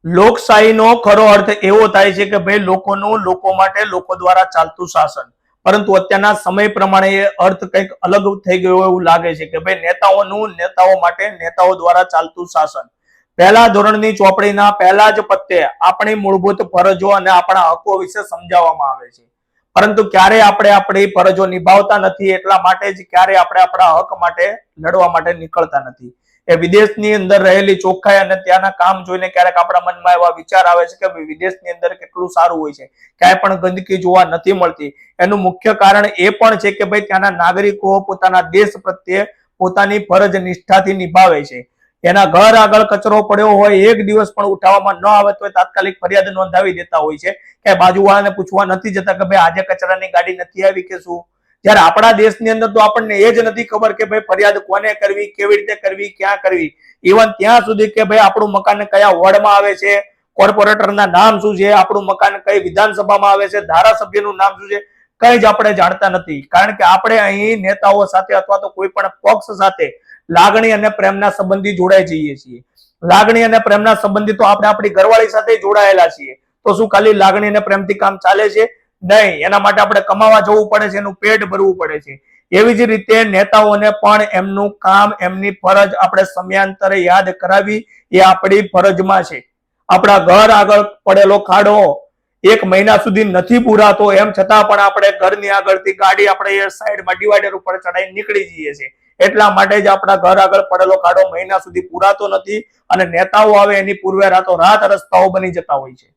લોકશાહીનો ખરો અર્થ એવો થાય છે કે ભાઈ લોકોનું લોકો માટે લોકો દ્વારા ચાલતું શાસન, પરંતુ અત્યારના સમય પ્રમાણે એ અર્થ કંઈક અલગ થઈ ગયો એવું લાગે છે કે ભાઈ નેતાઓનું નેતાઓ માટે નેતાઓ દ્વારા ચાલતું શાસન. પહેલા ધોરણની ચોપડીના પહેલા જ પત્તે આપણી મૂળભૂત ફરજો અને આપણા હકો વિશે સમજાવવામાં આવે છે, પરંતુ ક્યારે આપણે આપણી ફરજો નિભાવતા નથી, એટલા માટે જ ક્યારે આપણે આપણા હક માટે લડવા માટે નીકળતા નથી. એ વિદેશની અંદર રહેલી ચોખ્ખાઈ અને ત્યાંના કામ જોઈને ક્યારેક આપણા મનમાં એવા વિચાર આવે છે કે વિદેશની અંદર કેટલું સારું હોય છે, ક્યાંય પણ ગંદકી જોવા નથી મળતી. એનું મુખ્ય કારણ એ પણ છે કે ભાઈ ત્યાંના નાગરિકો પોતાના દેશ પ્રત્યે પોતાની ફરજ નિષ્ઠાથી નિભાવે છે. એના ઘર આગળ કચરો પડ્યો હોય, એક દિવસ પણ ઉઠાવવામાં ન આવે તો તાત્કાલિક ફરિયાદ નોંધાવી દેતા હોય છે, કે બાજુવાળાને પૂછવા નથી જતા કે ભાઈ આજે કચરાની ગાડી નથી આવી કે શું. જ્યારે આપણા દેશની અંદર તો આપણને એ જ નથી ખબર કે ભાઈ ફરિયાદ કોને કરવી, કેવી રીતે કરવી, ક્યાં કરવી. ઇવન ત્યાં સુધી કે ભાઈ આપણું મકાન કયા વોર્ડમાં આવે છે, કોર્પોરેટરના નામ શું છે, આપણું મકાન કઈ વિધાનસભામાં આવે છે, ધારાસભ્યનું નામ શું છે, કઈ જ આપણે જાણતા નથી. કારણ કે આપણે અહીં નેતાઓ સાથે અથવા તો કોઈ પણ પક્ષ સાથે લાગણી અને પ્રેમના સંબંધી જોડાઈ જઈએ છીએ. લાગણી અને પ્રેમના સંબંધી તો આપણે આપણી ઘરવાળી સાથે જોડાયેલા છીએ, તો શું ખાલી લાગણી અને પ્રેમથી કામ ચાલે છે? નહીં. એના માટે આપણે કમાવા જવું પડે છે, એનું પેટ ભરવું પડે છે. એવી જ રીતે નેતાઓને પણ એમનું કામ, એમની ફરજ આપણે સમયાંતરે યાદ કરાવી એ આપણી ફરજમાં છે. આપણા ઘર આગળ પડેલો ખાડો 1 મહિના સુધી નથી પૂરાતો, એમ છતાં પણ આપણે ઘરની આગળથી ગાડી આપણે સાઈડમાં ડિવાઈડર ઉપર ચડાવી નીકળી જઈએ છીએ. એટલા માટે જ આપણા ઘર આગળ પડેલો ખાડો મહિના સુધી પૂરાતો નથી, અને નેતાઓ આવે એની પૂર્વે રાતો રાત રસ્તાઓ બની જતા હોય છે.